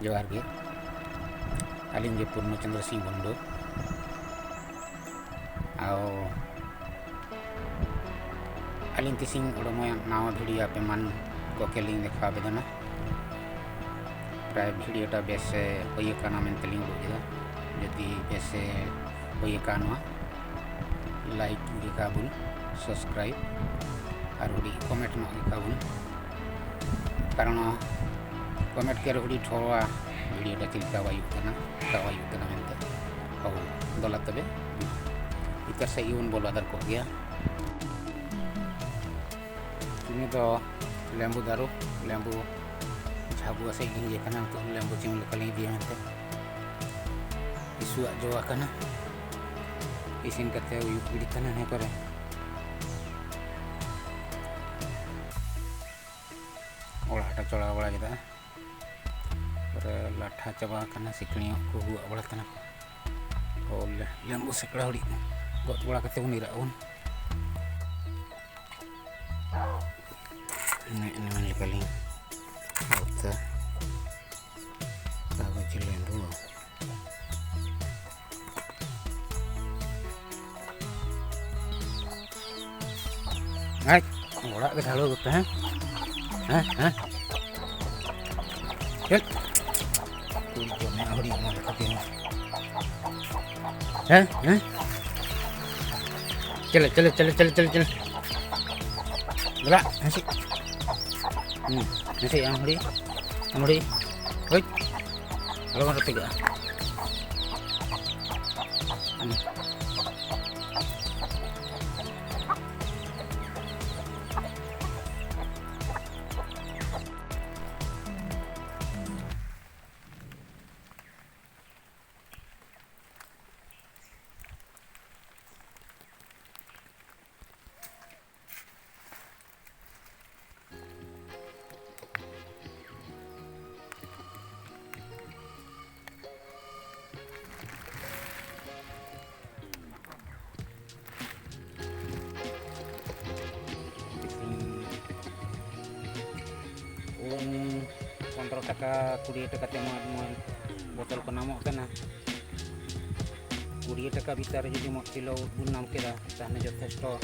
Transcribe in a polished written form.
जोहार गे आलिंग गे पूर्णचंद्र सिंह बंडो आओ आलिंग तिसिंग उड़मो नावा भिडियो पे मान को केलिंग देखा बेदना प्राय भिडियोटा बेस होय काना मेंतलिंग बुझदा यदि बेस होय कानवा लाइक गे काबुन सब्सक्राइब और हुडी कमेंट नो गे काबुन कारण कमेंट के हुडी ठोवा भिडियोटा चिलका वायुकना मेंते औ दला तबे इतर से इवन बोला दर को गया ini तो लेंबू दारू लेंबू झाबू से ये कना तो लेंबू चिम कलिंग दिया मेंते इसुआ जोआ कना इसिन कते उयु बिड़ी कना ने करे ओळाटा चोळा बड़ा जदा पर लाठा चबा कना सिकणी को हुआ बड़ा कना और लेंबू सकड़ा हुडी गत बड़ा कते उनिरा उन ini mana kali auta tahu cilen dulu ay ngora ke dalu gitu hah cel tujuannya ahli mau deketin cel gerak nasi nasi yang huri woi kalau nggak tiga uang 15 taka 20 taka temuan botol ko namo kana 20 taka bitar jadi mo kilo bunam kira tahna jothesto